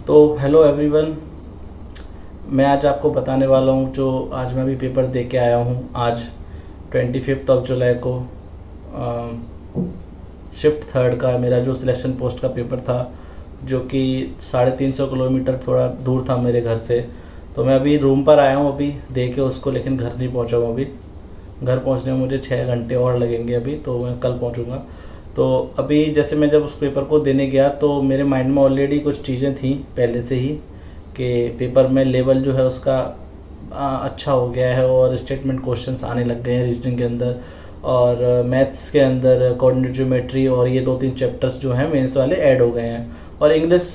तो hello everyone, मैं आज आपको बताने वाला हूँ जो आज मैं अभी पेपर दे के आया हूँ। आज 25 जुलाई को शिफ्ट थर्ड का मेरा जो सिलेक्शन पोस्ट का पेपर था, जो कि 350 किलोमीटर थोड़ा दूर था मेरे घर से। तो मैं अभी रूम पर आया हूँ, अभी दे के उसको, लेकिन घर नहीं पहुँचा हूँ। अभी घर पहुँचने में मुझे 6 घंटे और लगेंगे अभी, तो मैं कल पहुँचूँगा। तो अभी जैसे मैं जब उस पेपर को देने गया तो मेरे माइंड में ऑलरेडी कुछ चीज़ें थी पहले से ही, कि पेपर में लेवल जो है उसका अच्छा हो गया है और स्टेटमेंट क्वेश्चंस आने लग गए हैं रीजनिंग के अंदर, और मैथ्स के अंदर कोऑर्डिनेट ज्योमेट्री और ये 2-3 चैप्टर्स जो हैं मेंस वाले ऐड हो गए हैं। और इंग्लिश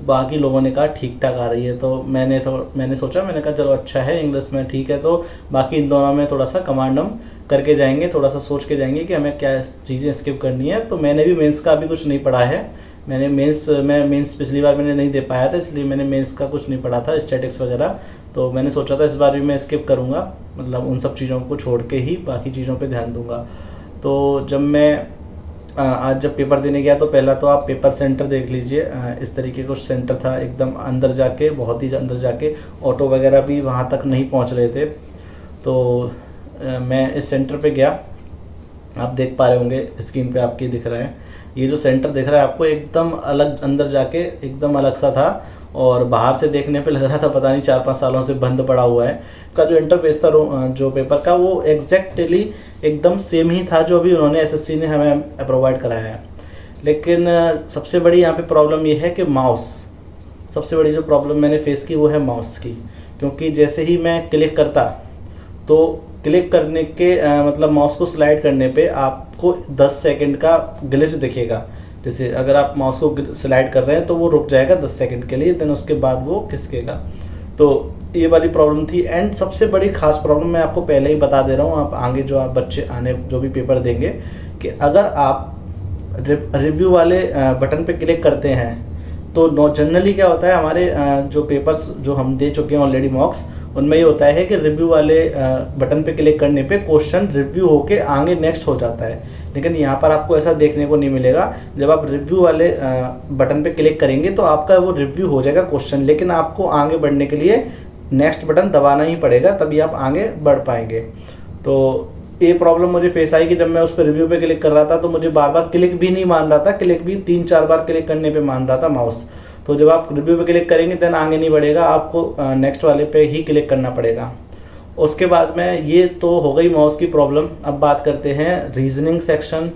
बाकी लोगों ने कहा ठीक ठाक आ रही है, तो मैंने सोचा, मैंने कहा चलो अच्छा है, इंग्लिश में ठीक है, तो बाकी इन दोनों में थोड़ा सा कमांड हम करके जाएंगे, थोड़ा सा सोच के जाएंगे कि हमें क्या चीज़ें स्किप करनी है। तो मैंने भी मेंस का अभी कुछ नहीं पढ़ा है। मैं मेंस पिछली बार मैंने नहीं दे पाया था, इसलिए मैंने मेंस का कुछ नहीं पढ़ा था, स्टैटिक्स वगैरह। तो मैंने सोचा था इस बार भी मैं स्किप करूँगा, मतलब उन सब चीज़ों को छोड़ के ही बाकी चीज़ों पे ध्यान दूंगा। तो आज जब पेपर देने गया तो पहला तो आप पेपर सेंटर देख लीजिए। इस तरीके का सेंटर था, एकदम अंदर जाके, बहुत ही अंदर जाके, ऑटो वगैरह भी वहाँ तक नहीं पहुँच रहे थे। तो मैं इस सेंटर पे गया। आप देख पा रहे होंगे स्क्रीन पे, आपकी दिख रहा है ये जो सेंटर दिख रहा है आपको, एकदम अलग, अंदर जाके एकदम अलग सा था, और बाहर से देखने पे लग रहा था पता नहीं 4-5 सालों से बंद पड़ा हुआ है। का जो इंटरफेस था जो पेपर का, वो एग्जैक्टली एकदम सेम ही था जो अभी उन्होंने एसएससी ने हमें प्रोवाइड कराया है। लेकिन सबसे बड़ी यहाँ पे प्रॉब्लम ये है कि माउस, सबसे बड़ी जो प्रॉब्लम मैंने फेस की वो है माउस की। क्योंकि जैसे ही मैं क्लिक करता, तो क्लिक करने के मतलब माउस को स्लाइड करने पे आपको 10 सेकंड का ग्लिच दिखेगा। जैसे अगर आप माउस को स्लाइड कर रहे हैं तो वो रुक जाएगा 10 सेकंड के लिए, देन उसके बाद वो खिसकेगा। तो ये वाली प्रॉब्लम थी। एंड सबसे बड़ी खास प्रॉब्लम मैं आपको पहले ही बता दे रहा हूँ, आप आगे जो आप बच्चे आने जो भी पेपर देंगे, कि अगर आप रिव्यू वाले बटन पे क्लिक करते हैं तो जनरली क्या होता है, हमारे जो पेपर्स जो हम दे चुके हैं ऑलरेडी मॉक्स, उनमें ये होता है कि रिव्यू वाले बटन पे क्लिक करने पे क्वेश्चन रिव्यू होके आगे नेक्स्ट हो जाता है। लेकिन यहाँ पर आपको ऐसा देखने को नहीं मिलेगा। जब आप रिव्यू वाले बटन पे क्लिक करेंगे तो आपका वो रिव्यू हो जाएगा क्वेश्चन, लेकिन आपको आगे बढ़ने के लिए नेक्स्ट बटन दबाना ही पड़ेगा, तभी आप आगे बढ़ पाएंगे। तो ये प्रॉब्लम मुझे फेस आई कि जब मैं उस पर रिव्यू पे क्लिक कर रहा था तो मुझे बार बार क्लिक भी नहीं मान रहा था, क्लिक भी 3-4 बार क्लिक करने पे मान रहा था माउस। तो जब आप रिव्यू पे क्लिक करेंगे देन आगे नहीं बढ़ेगा, आपको नेक्स्ट वाले पे ही क्लिक करना पड़ेगा। उसके बाद में ये तो हो गई माउस की प्रॉब्लम। अब बात करते हैं रीजनिंग सेक्शन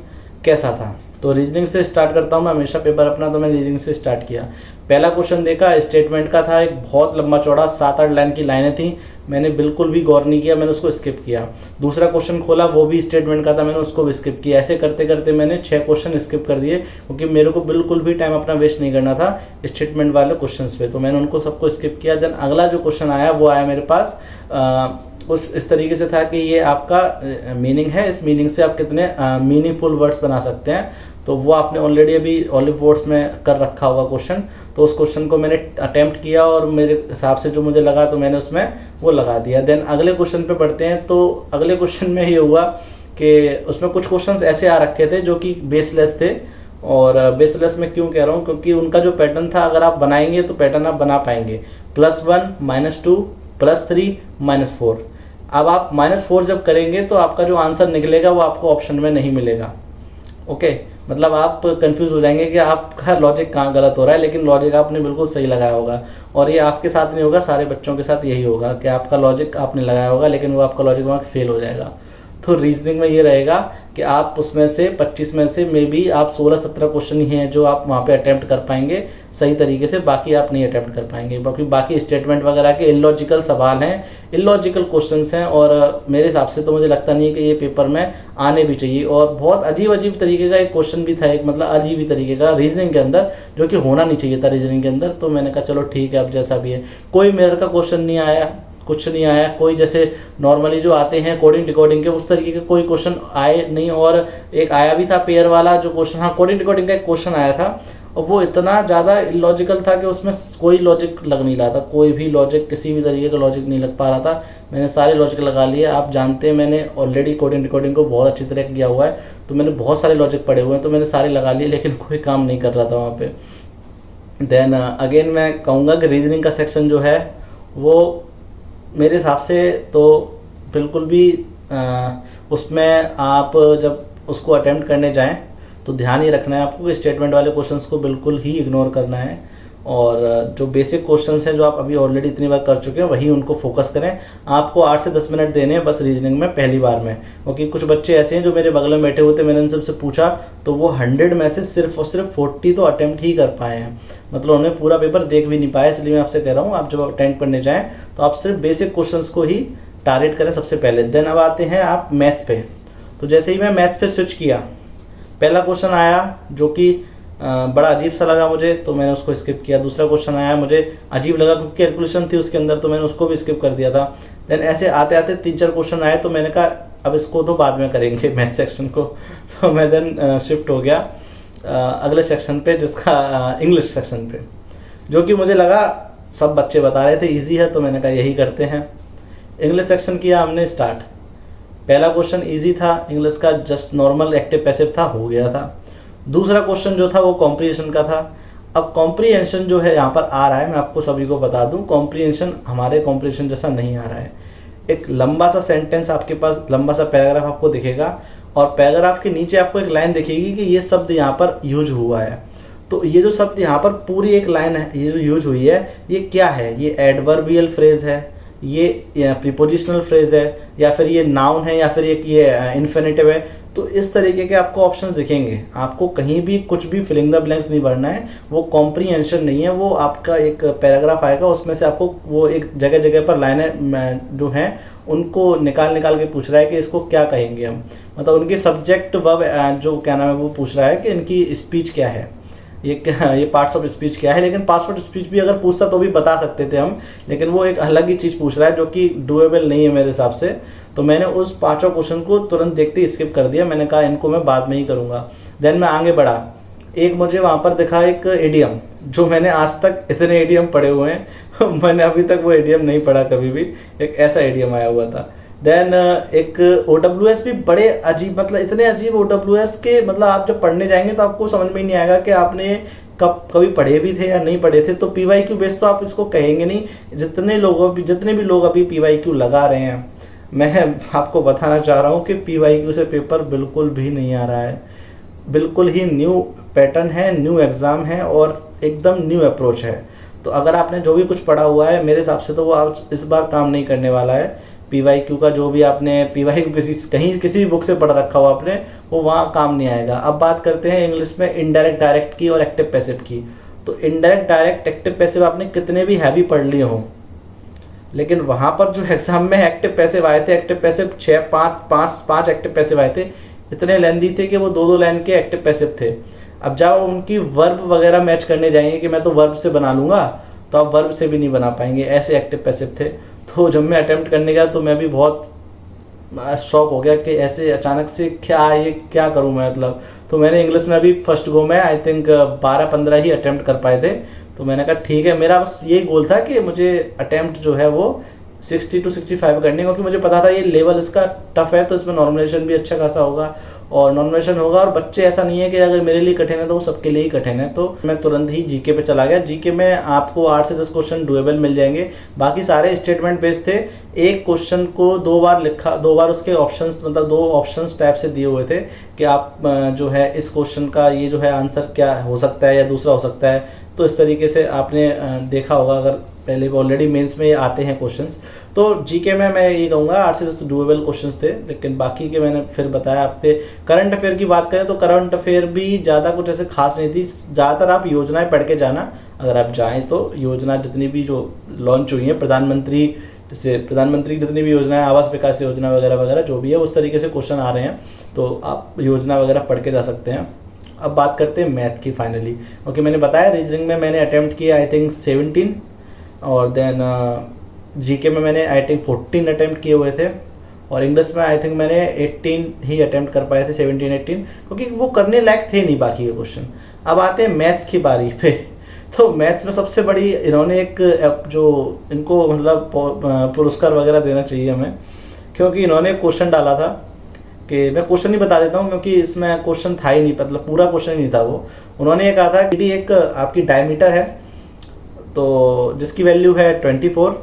कैसा था। तो रीजनिंग से स्टार्ट करता हूँ मैं हमेशा पेपर अपना, तो मैं रीजनिंग से स्टार्ट किया। पहला क्वेश्चन देखा, स्टेटमेंट का था, एक बहुत लंबा चौड़ा 7-8 लाइन की लाइनें थी, मैंने बिल्कुल भी गौर नहीं किया, मैंने उसको स्किप किया। दूसरा क्वेश्चन खोला, वो भी स्टेटमेंट का था, मैंने उसको भी स्किप किया। ऐसे करते करते मैंने 6 क्वेश्चन स्किप कर दिए, क्योंकि मेरे को बिल्कुल भी टाइम अपना वेस्ट नहीं करना था स्टेटमेंट वाले क्वेश्चन पे। तो मैंने उनको सबको स्किप किया। देन अगला जो क्वेश्चन आया वो आया मेरे पास इस तरीके से था कि ये आपका मीनिंग है, इस मीनिंग से आप कितने मीनिंगफुल वर्ड्स बना सकते हैं। तो वो आपने ऑलरेडी अभी ऑलिव वर्ड्स में कर रखा होगा क्वेश्चन। तो उस क्वेश्चन को मैंने अटेम्प्ट किया और मेरे हिसाब से जो मुझे लगा तो मैंने उसमें वो लगा दिया। देन अगले क्वेश्चन पे बढ़ते हैं। तो अगले क्वेश्चन में ये हुआ कि उसमें कुछ क्वेश्चंस ऐसे आ रखे थे जो कि बेसलेस थे। और बेसलेस में क्यों कह रहा हूँ, क्योंकि उनका जो पैटर्न था, अगर आप बनाएंगे तो पैटर्न आप बना पाएंगे, +1 -2 +3 -4। अब आप -4 जब करेंगे तो आपका जो आंसर निकलेगा वो आपको ऑप्शन में नहीं मिलेगा। ओके, मतलब आप कंफ्यूज हो जाएंगे कि आपका लॉजिक कहाँ गलत हो रहा है, लेकिन लॉजिक आपने बिल्कुल सही लगाया होगा। और ये आपके साथ नहीं होगा, सारे बच्चों के साथ यही होगा कि आपका लॉजिक आपने लगाया होगा लेकिन वो आपका लॉजिक वहाँ फेल हो जाएगा। तो रीजनिंग में ये रहेगा कि आप उसमें से 25 में से मे बी आप 16-17 क्वेश्चन ही हैं जो आप वहाँ पे अटैम्प्ट कर पाएंगे सही तरीके से, बाकी आप नहीं अटैम्प्ट कर पाएंगे, बाकी स्टेटमेंट वगैरह के इलॉजिकल सवाल हैं, इलॉजिकल क्वेश्चंस हैं। और मेरे हिसाब से तो मुझे लगता नहीं है कि ये पेपर में आने भी चाहिए। और बहुत अजीब अजीब तरीके का एक क्वेश्चन भी था, एक मतलब अजीब ही तरीके का रीजनिंग के अंदर, जो कि होना नहीं चाहिए था रीजनिंग के अंदर। तो मैंने कहा चलो ठीक है, अब जैसा भी है। कोई मिरर का क्वेश्चन नहीं आया, कुछ नहीं आया, कोई जैसे नॉर्मली जो आते हैं कोडिंग डिकोडिंग के उस तरीके के कोई क्वेश्चन आए नहीं। और एक आया भी था पेयर वाला जो क्वेश्चन, हाँ कोडिंग डिकोडिंग का एक क्वेश्चन आया था, और वो इतना ज़्यादा इलॉजिकल था कि उसमें कोई लॉजिक लग नहीं रहा था, कोई भी लॉजिक, किसी भी तरीके का लॉजिक नहीं लग पा रहा था। मैंने सारे लॉजिक लगा लिए। आप जानते हैं मैंने ऑलरेडी कोडिंग डिकोडिंग को बहुत अच्छी तरह किया हुआ है, तो मैंने बहुत सारे लॉजिक पढ़े हुए हैं, तो मैंने सारे लगा लिए, लेकिन कोई काम नहीं कर रहा था वहाँ पे। देन अगेन मैं कहूँगा कि रीजनिंग का सेक्शन जो है वो मेरे हिसाब से तो बिल्कुल भी उसमें आप जब उसको अटेम्प्ट करने जाएं तो ध्यान ही रखना है आपको कि स्टेटमेंट वाले क्वेश्चंस को बिल्कुल ही इग्नोर करना है, और जो बेसिक क्वेश्चंस हैं जो आप अभी ऑलरेडी इतनी बार कर चुके हैं वही उनको फोकस करें। आपको 8 से 10 मिनट देने हैं बस रीजनिंग में पहली बार में, क्योंकि कुछ बच्चे ऐसे हैं जो मेरे बगल में बैठे हुए थे, मैंने उनसे पूछा तो वो 100 में से सिर्फ और सिर्फ 40 तो अटेम्प्ट ही कर पाए हैं, मतलब उन्हें पूरा पेपर देख भी नहीं पाया। इसलिए मैं आपसे कह रहा हूँ आप जब अटेम्प्ट करने जाएँ तो आप सिर्फ बेसिक क्वेश्चन को ही टारगेट करें सबसे पहले। देन अब आते हैं आप मैथ्स पे। तो जैसे ही मैं मैथ्स पे स्विच किया, पहला क्वेश्चन आया जो कि बड़ा अजीब सा लगा मुझे, तो मैंने उसको स्किप किया। दूसरा क्वेश्चन आया, मुझे अजीब लगा क्योंकि कैलकुलेशन थी उसके अंदर, तो मैंने उसको भी स्किप कर दिया था। देन ऐसे आते आते 3-4 क्वेश्चन आए, तो मैंने कहा अब इसको तो बाद में करेंगे मैथ सेक्शन को। तो मैं देन शिफ्ट हो गया अगले सेक्शन पे, जिसका इंग्लिश सेक्शन पे, जो कि मुझे लगा सब बच्चे बता रहे थे ईजी है, तो मैंने कहा यही करते हैं। इंग्लिश सेक्शन किया हमने स्टार्ट। पहला क्वेश्चन इजी था इंग्लिश का, जस्ट नॉर्मल एक्टिव पैसिव था, हो गया था। दूसरा क्वेश्चन जो था वो कॉम्प्रीहेंशन का था। अब कॉम्प्रीहेंशन जो है यहाँ पर आ रहा है, मैं आपको सभी को बता दूं, कॉम्प्रीहेंशन हमारे कॉम्प्रीहेंशन जैसा नहीं आ रहा है। एक लंबा सा सेंटेंस आपके पास, लंबा सा पैराग्राफ आपको दिखेगा, और पैराग्राफ के नीचे आपको एक लाइन दिखेगी कि ये शब्द यहाँ पर यूज हुआ है। तो ये जो शब्द यहाँ पर पूरी एक लाइन है, ये जो यूज हुई है, ये क्या है? ये एडवर्बियल फ्रेज है, ये प्रीपोजिशनल फ्रेज है, या फिर ये नाउन है, या फिर ये इन्फिनेटिव है। तो इस तरीके के आपको ऑप्शंस दिखेंगे। आपको कहीं भी कुछ भी फिलिंग द ब्लैंक्स नहीं भरना है, वो कॉम्प्रीहेंशन नहीं है, वो आपका एक पैराग्राफ आएगा, उसमें से आपको वो एक जगह जगह पर लाइनें जो हैं उनको निकाल के पूछ रहा है कि इसको क्या कहेंगे हम, मतलब उनकी सब्जेक्ट वर्ब जो क्या नाम है वो पूछ रहा है कि इनकी स्पीच क्या है, ये पार्ट्स ऑफ स्पीच क्या है। लेकिन पार्ट्स ऑफ स्पीच भी अगर पूछता तो भी बता सकते थे हम, लेकिन वो एक अलग ही चीज़ पूछ रहा है जो कि डुएबल नहीं है मेरे हिसाब से। तो मैंने उस 5 क्वेश्चन को तुरंत देखते ही स्किप कर दिया, मैंने कहा इनको मैं बाद में ही करूँगा। देन मैं आगे बढ़ा, एक मुझे वहाँ पर दिखा एक एडियम, जो मैंने आज तक इतने एडियम पढ़े हुए हैं मैंने अभी तक वो एडियम नहीं पढ़ा कभी भी, एक ऐसा एडियम आया हुआ था। देन एक OWS भी बड़े अजीब, मतलब इतने अजीब OWS के, मतलब आप जब पढ़ने जाएंगे तो आपको समझ में ही नहीं आएगा कि आपने कभी पढ़े भी थे या नहीं पढ़े थे। तो PYQ बेस तो आप इसको कहेंगे नहीं। जितने भी लोग अभी PYQ लगा रहे हैं, मैं आपको बताना चाह रहा हूँ कि PYQ से पेपर बिल्कुल भी नहीं आ रहा है, बिल्कुल ही न्यू पैटर्न है, न्यू एग्ज़ाम है और एकदम न्यू अप्रोच है। तो अगर आपने जो भी कुछ पढ़ा हुआ है, मेरे हिसाब से तो वो आज इस बार काम नहीं करने वाला है। PYQ का जो भी आपने PYQ किसी भी बुक से पढ़ रखा हो आपने, वो वहाँ काम नहीं आएगा। अब बात करते हैं इंग्लिश में इनडायरेक्ट डायरेक्ट की और एक्टिव पैसिव की। तो इनडायरेक्ट डायरेक्ट एक्टिव पैसिव आपने कितने भी हैवी पढ़ लिए हों, लेकिन वहाँ पर जो एग्जाम में एक्टिव पैसिव आए थे, एक्टिव पैसिव 5 एक्टिव पैसिव आए थे, इतने लेंदी थे कि वो 2-2 लाइन के एक्टिव पैसिव थे। अब जब उनकी वर्ब वगैरह मैच करने जाएंगे कि मैं तो वर्ब से बना लूँगा, तो आप वर्ब से भी नहीं बना पाएंगे, ऐसे एक्टिव पैसिव थे। तो जब मैं अटेम्प्ट करने गया तो मैं भी बहुत शॉक हो गया कि ऐसे अचानक से क्या करूं मैं, मतलब। तो मैंने इंग्लिश में भी फर्स्ट गो में आई थिंक 12-15 ही अटेम्प्ट कर पाए थे। तो मैंने कहा ठीक है, मेरा बस यही गोल था कि मुझे अटेम्प्ट जो है वो 60 to 65 करने, क्योंकि मुझे पता था ये लेवल इसका टफ है, तो इसमें नॉर्मलाइजेशन भी अच्छा खासा होगा और नॉर्मलाइजेशन होगा। और बच्चे, ऐसा नहीं है कि अगर मेरे लिए कठिन है तो वो सबके लिए ही कठिन है। तो मैं तुरंत ही जीके पे चला गया। जीके में आपको 8 से 10 क्वेश्चन डुएबल मिल जाएंगे, बाकी सारे स्टेटमेंट बेस्ड थे। एक क्वेश्चन को 2 बार लिखा, 2 बार उसके ऑप्शंस, मतलब 2 ऑप्शंस टाइप से दिए हुए थे कि आप जो है इस क्वेश्चन का ये जो है आंसर क्या हो सकता है या दूसरा हो सकता है। तो इस तरीके से आपने देखा होगा, अगर पहले ऑलरेडी मेंस में आते हैं क्वेश्चंस। तो जीके में मैं ये कहूँगा 8 से 10 डुएबल क्वेश्चंस थे, लेकिन बाकी के मैंने फिर बताया। आपके करंट अफेयर की बात करें तो करंट अफेयर भी ज़्यादा कुछ ऐसे खास नहीं थी। ज़्यादातर आप योजनाएं पढ़ के जाना, अगर आप जाएँ तो योजना जितनी भी जो लॉन्च हुई है प्रधानमंत्री की जितनी भी योजनाएं, आवास विकास योजना वगैरह वगैरह जो भी है, उस तरीके से क्वेश्चन आ रहे हैं, तो आप योजना वगैरह पढ़ के जा सकते हैं। अब बात करते हैं मैथ की फाइनली, क्योंकि मैंने बताया रीजनिंग में मैंने अटेम्प्ट किया आई थिंक 17, और देन जीके में मैंने आई थिंक 14 अटेम्प्ट किए हुए थे, और इंग्लिश में आई थिंक मैंने 18 ही अटेम्प्ट कर पाए थे, 17-18, क्योंकि वो करने लायक थे नहीं बाकी के क्वेश्चन। अब आते हैं मैथ्स की बारी पे। तो मैथ्स में सबसे बड़ी इन्होंने एक जो इनको मतलब पुरस्कार वगैरह देना चाहिए हमें, क्योंकि इन्होंने क्वेश्चन डाला था कि मैं क्वेश्चन ही बता देता हूँ, क्योंकि इसमें क्वेश्चन था ही नहीं, मतलब पूरा क्वेश्चन ही नहीं था वो। उन्होंने ये कहा था कि एक आपकी डायमीटर है तो जिसकी वैल्यू है 24।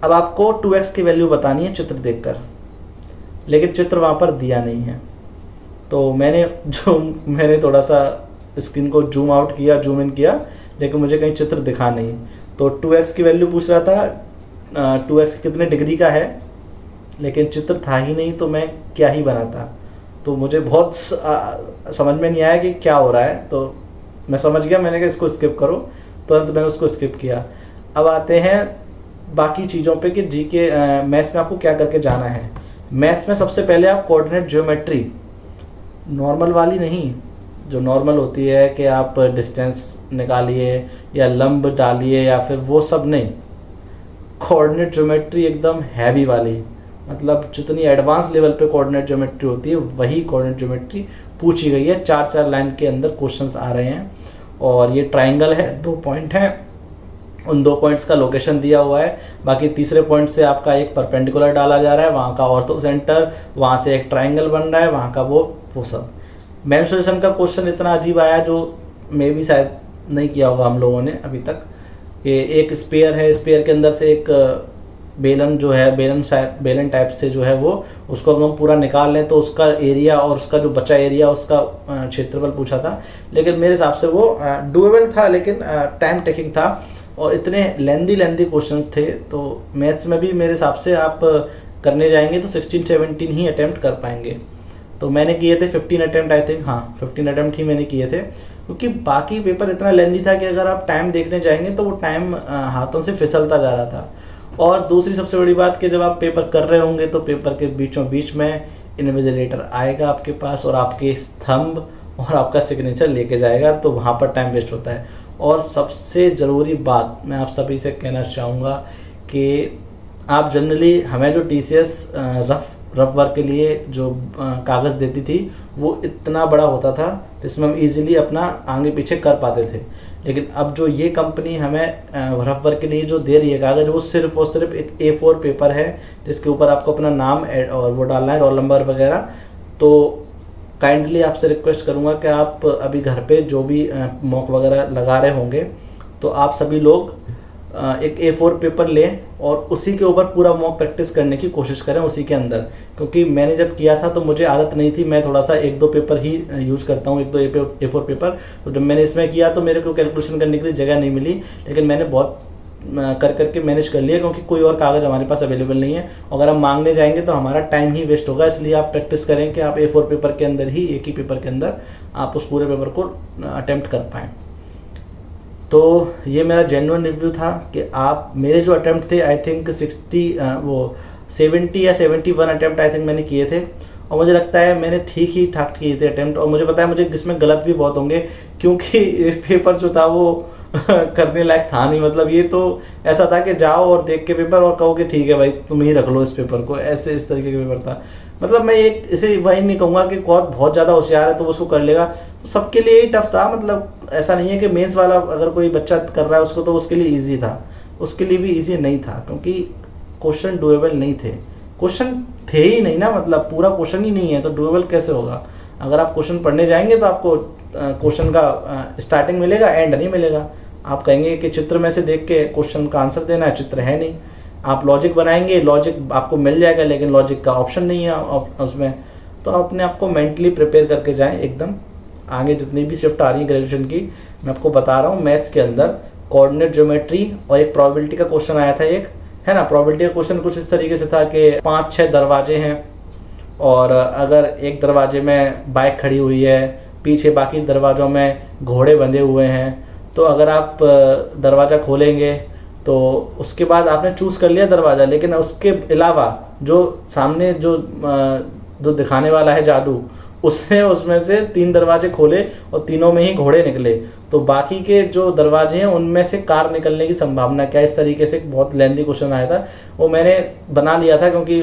अब आपको 2x की वैल्यू बतानी है चित्र देखकर, लेकिन चित्र वहाँ पर दिया नहीं है। तो मैंने थोड़ा सा स्क्रीन को जूम आउट किया, जूम इन किया, लेकिन मुझे कहीं चित्र दिखा नहीं। तो 2x की वैल्यू पूछ रहा था, 2x कितने डिग्री का है, लेकिन चित्र था ही नहीं, तो मैं क्या ही बनाता। तो मुझे बहुत समझ में नहीं आया कि क्या हो रहा है। तो मैं समझ गया, मैंने कहा इसको स्किप करो, तुरंत मैंने उसको स्किप किया। अब आते हैं बाकी चीज़ों पे कि जीके मैथ्स में आपको क्या करके जाना है। मैथ्स में सबसे पहले आप कोऑर्डिनेट ज्योमेट्री, नॉर्मल वाली नहीं, जो नॉर्मल होती है कि आप डिस्टेंस निकालिए या लंब डालिए या फिर वो सब नहीं, कोऑर्डिनेट ज्योमेट्री एकदम हैवी वाली, मतलब जितनी एडवांस लेवल पे कोऑर्डिनेट ज्योमेट्री होती है वही कोऑर्डिनेट ज्योमेट्री पूछी गई है। 4-4 लाइन के अंदर क्वेश्चंस आ रहे हैं और ये ट्राइंगल है, 2 पॉइंट हैं, उन 2 पॉइंट्स का लोकेशन दिया हुआ है। बाकी तीसरे पॉइंट से आपका एक परपेंडिकुलर डाला जा रहा है, वहाँ का ऑर्थो सेंटर, वहाँ से एक ट्राइंगल बन रहा है, वहाँ का वो सब। मेंस्ट्रुएशन का क्वेश्चन इतना अजीब आया जो मे भी शायद नहीं किया होगा हम लोगों ने अभी तक, कि एक स्पेयर है, स्पेयर के अंदर से एक बेलन जो है, बेलन टाइप से जो है वो, उसको अगर हम पूरा निकाल लें तो उसका एरिया और उसका जो बचा एरिया उसका क्षेत्रफल पूछा था। लेकिन मेरे हिसाब से वो डूएबल था, लेकिन टाइम टेकिंग था और इतने लेंदी क्वेश्चंस थे। तो मैथ्स में भी मेरे हिसाब से आप करने जाएंगे तो 16-17 ही अटैम्प्ट कर पाएंगे। तो मैंने किए थे 15 अटैम्प्ट, आई थिंक, हाँ 15 अटैम्प्ट ही मैंने किए थे, क्योंकि बाकी पेपर इतना लेंदी था कि अगर आप टाइम देखने जाएंगे तो वो टाइम हाथों से फिसलता जा रहा था। और दूसरी सबसे बड़ी बात कि जब आप पेपर कर रहे होंगे तो पेपर के बीचों बीच में इन्विजिलेटर आएगा आपके पास और आपके थंब और आपका सिग्नेचर लेके जाएगा, तो वहाँ पर टाइम वेस्ट होता है। और सबसे ज़रूरी बात मैं आप सभी से कहना चाहूँगा कि आप जनरली, हमें जो TCS रफ वर्क के लिए जो कागज़ देती थी वो इतना बड़ा होता था जिसमें हम इजीली अपना आगे पीछे कर पाते थे। लेकिन अब जो ये कंपनी हमें रफ वर्क के लिए जो दे रही है कागज़, वो सिर्फ और सिर्फ एक A4 पेपर है जिसके ऊपर आपको अपना नाम और वो डालना है, रोल नंबर वगैरह। तो काइंडली आपसे रिक्वेस्ट करूँगा कि आप अभी घर पे जो भी मॉक वगैरह लगा रहे होंगे तो आप सभी लोग एक A4 पेपर लें और उसी के ऊपर पूरा मॉक प्रैक्टिस करने की कोशिश करें उसी के अंदर। क्योंकि मैंने जब किया था तो मुझे आदत नहीं थी, मैं थोड़ा सा 1-2 पेपर ही यूज़ करता हूँ, 1-2 A4 पेपर। तो जब मैंने इसमें किया तो मेरे को कैलकुलेशन करने के लिए जगह नहीं मिली, लेकिन मैंने बहुत करके मैनेज कर लिया, क्योंकि कोई और कागज़ हमारे पास अवेलेबल नहीं है। अगर हम मांगने जाएंगे तो हमारा टाइम ही वेस्ट होगा। इसलिए आप प्रैक्टिस करें कि आप A4 पेपर के अंदर ही, एक ही पेपर के अंदर आप उस पूरे पेपर को अटैम्प्ट कर पाएँ। तो ये मेरा जेन्युइन रिव्यू था कि आप, मेरे जो अटैम्प्ट थे आई थिंक 70 या 71 अटैम्प्ट आई थिंक मैंने किए थे, और मुझे लगता है मैंने ठीक ही ठाक किए थे अटैम्प्ट। और मुझे पता है मुझे इसमें गलत भी बहुत होंगे, क्योंकि पेपर जो था वो करने लायक था नहीं। मतलब ये तो ऐसा था कि जाओ और देख के पेपर और कहो कि ठीक है भाई तुम ही रख लो इस पेपर को, ऐसे इस तरीके का पेपर था। मतलब मैं एक इसे वही नहीं कहूँगा कि बहुत ज़्यादा होशियार है तो वो उसको कर लेगा, तो सबके लिए ही टफ था। मतलब ऐसा नहीं है कि मेंस वाला अगर कोई बच्चा कर रहा है उसको तो उसके लिए ईजी था, उसके लिए भी ईजी नहीं था, क्योंकि क्वेश्चन डुएबल नहीं थे। क्वेश्चन थे ही नहीं ना, मतलब पूरा क्वेश्चन ही नहीं है तो डुएबल कैसे होगा। अगर आप क्वेश्चन पढ़ने जाएंगे तो आपको क्वेश्चन का स्टार्टिंग मिलेगा, एंड नहीं मिलेगा। आप कहेंगे कि चित्र में से देख के क्वेश्चन का आंसर देना है, चित्र है नहीं। आप लॉजिक बनाएंगे, लॉजिक आपको मिल जाएगा, लेकिन लॉजिक का ऑप्शन नहीं है उसमें। तो अपने आप को मेंटली प्रिपेयर करके जाएं एकदम। आगे जितनी भी शिफ्ट आ रही है ग्रेजुएशन की, मैं आपको बता रहा हूँ, मैथ्स के अंदर कोऑर्डिनेट ज्योमेट्री और एक प्रोबेबिलिटी का क्वेश्चन आया था, एक है ना। प्रोबेबिलिटी का क्वेश्चन कुछ इस तरीके से था कि 5-6 दरवाजे हैं और अगर एक दरवाजे में बाइक खड़ी हुई है, पीछे बाकी दरवाज़ों में घोड़े बंधे हुए हैं, तो अगर आप दरवाज़ा खोलेंगे तो उसके बाद आपने चूज़ कर लिया दरवाज़ा, लेकिन उसके अलावा जो सामने जो दिखाने वाला है जादू, उसने उसमें से 3 दरवाजे खोले और तीनों में ही घोड़े निकले, तो बाकी के जो दरवाजे हैं उनमें से कार निकलने की संभावना क्या। इस तरीके से बहुत लेंथी क्वेश्चन आया था, वो मैंने बना लिया था क्योंकि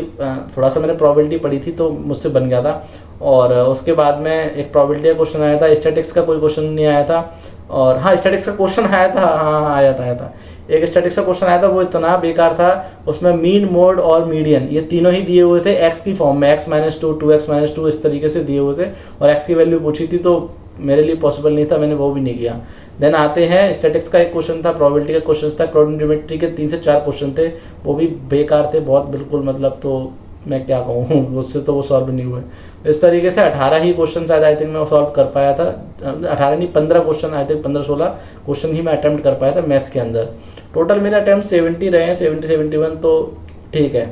थोड़ा सा मैंने प्रोबेबिलिटी पढ़ी थी तो मुझसे बन गया था। और उसके बाद में एक प्रोबेबिलिटी का क्वेश्चन आया था, स्टैटिक्स का कोई क्वेश्चन नहीं आया था। और हाँ, स्टैटिक्स का क्वेश्चन आया था, हाँ आया था एक स्टैटिक्स का क्वेश्चन आया था, वो इतना बेकार था। उसमें मीन, मोड और मीडियन ये तीनों ही दिए हुए थे एक्स की फॉर्म में, x-2, 2x-2 इस तरीके से दिए हुए थे, और x की वैल्यू पूछी थी। तो मेरे लिए पॉसिबल नहीं था, मैंने वो भी नहीं किया। देन आते हैं स्टैटिक्स का एक क्वेश्चन था, प्रोबेबिलिटी का क्वेश्चन था, प्रोबेबिलिटी के 3 से 4 क्वेश्चन थे, वो भी बेकार थे बहुत, बिल्कुल मतलब तो मैं क्या कहूँ उससे तो वो सॉल्व नहीं हुए। इस तरीके से 18 ही क्वेश्चन शायद आई थिंक मैं सॉल्व कर पाया था, 18 नहीं 15 क्वेश्चन आई थिंक, 15-16 क्वेश्चन ही मैं अटैम्प्ट कर पाया था मैथ्स के अंदर। टोटल मेरे अटैम्प्ट 70 रहे हैं, 70-71, तो ठीक है।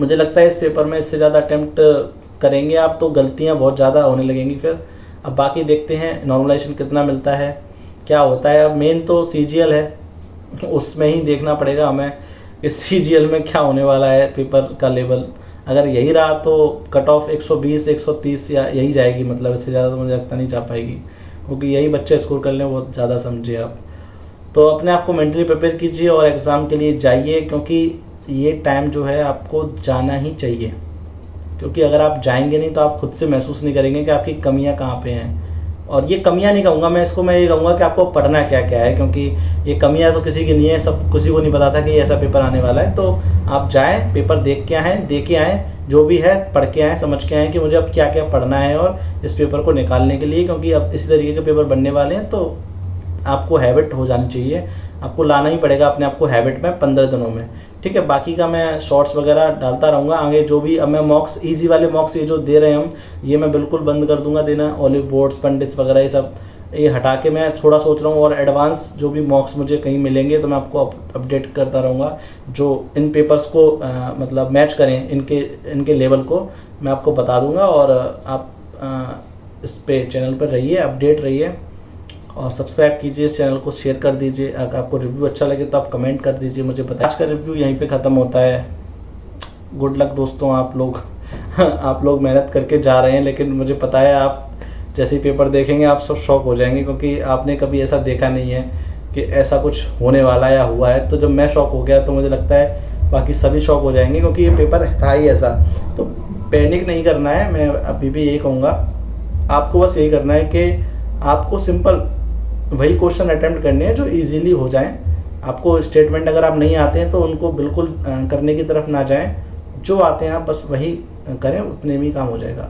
मुझे लगता है इस पेपर में इससे ज़्यादा अटैम्प्ट करेंगे आप तो गलतियाँ बहुत ज़्यादा होने लगेंगी फिर। अब बाकी देखते हैं नॉर्मलाइजेशन कितना मिलता है, क्या होता है। अब मेन तो CGL है, उसमें ही देखना पड़ेगा हमें कि CGL में क्या होने वाला है पेपर का लेवल। अगर यही रहा तो कट ऑफ 120-130 या यही जाएगी, मतलब इससे ज़्यादा तो मुझे लगता नहीं जा पाएगी, क्योंकि यही बच्चे स्कोर कर लें बहुत ज़्यादा, समझिए आप। तो अपने आप को मेंटली प्रिपेयर कीजिए और एग्ज़ाम के लिए जाइए, क्योंकि ये टाइम जो है आपको जाना ही चाहिए, क्योंकि अगर आप जाएंगे नहीं तो आप खुद से महसूस नहीं करेंगे कि आपकी कमियां कहाँ पे हैं। और ये कमियां नहीं कहूँगा मैं इसको, मैं ये कहूँगा कि आपको पढ़ना क्या क्या है, क्योंकि ये कमियां तो किसी की नहीं है, सब किसी को नहीं पता था कि ऐसा पेपर आने वाला है। तो आप जाएँ, पेपर देख के आएँ, जो भी है पढ़ के आएँ, समझ के आएँ कि मुझे अब क्या क्या पढ़ना है और इस पेपर को निकालने के लिए, क्योंकि अब इसी तरीके के पेपर बनने वाले हैं। तो आपको हैबिट हो जानी चाहिए, आपको लाना ही पड़ेगा अपने आप को हैबिट में 15 दिनों में, ठीक है। बाकी का मैं शॉर्ट्स वगैरह डालता रहूँगा आगे, जो भी अब मैं मॉक्स, इजी वाले मॉक्स ये जो दे रहे हैं हम, ये मैं बिल्कुल बंद कर दूंगा देना, ऑलिव बोर्ड्स, पंडित्स वगैरह ये सब ये हटा के मैं थोड़ा सोच रहा हूँ, और एडवांस जो भी मॉक्स मुझे कहीं मिलेंगे तो मैं आपको अपडेट करता रहूँगा, जो इन पेपर्स को मतलब मैच करें इनके लेवल को, मैं आपको बता दूँगा। और आप इस पे चैनल पर रहिए, अपडेट रहिए और सब्सक्राइब कीजिए इस चैनल को, शेयर कर दीजिए। अगर आपको रिव्यू अच्छा लगे तो आप कमेंट कर दीजिए, मुझे बताइए। आज का रिव्यू यहीं पे ख़त्म होता है। गुड लक दोस्तों, आप लोग आप लोग मेहनत करके जा रहे हैं, लेकिन मुझे पता है आप जैसे ही पेपर देखेंगे आप सब शॉक हो जाएंगे, क्योंकि आपने कभी ऐसा देखा नहीं है कि ऐसा कुछ होने वाला या हुआ है। तो जब मैं शॉक हो गया तो मुझे लगता है बाकी सभी शॉक हो जाएंगे, क्योंकि ये पेपर था ही ऐसा। तो पैनिक नहीं करना है, मैं अभी भी यही कहूँगा, आपको बस यही करना है कि आपको सिंपल वही क्वेश्चन अटेम्प्ट करने हैं जो इजीली हो जाएं। आपको स्टेटमेंट अगर आप नहीं आते हैं तो उनको बिल्कुल करने की तरफ ना जाएं, जो आते हैं आप बस वही करें, उतने में ही काम हो जाएगा।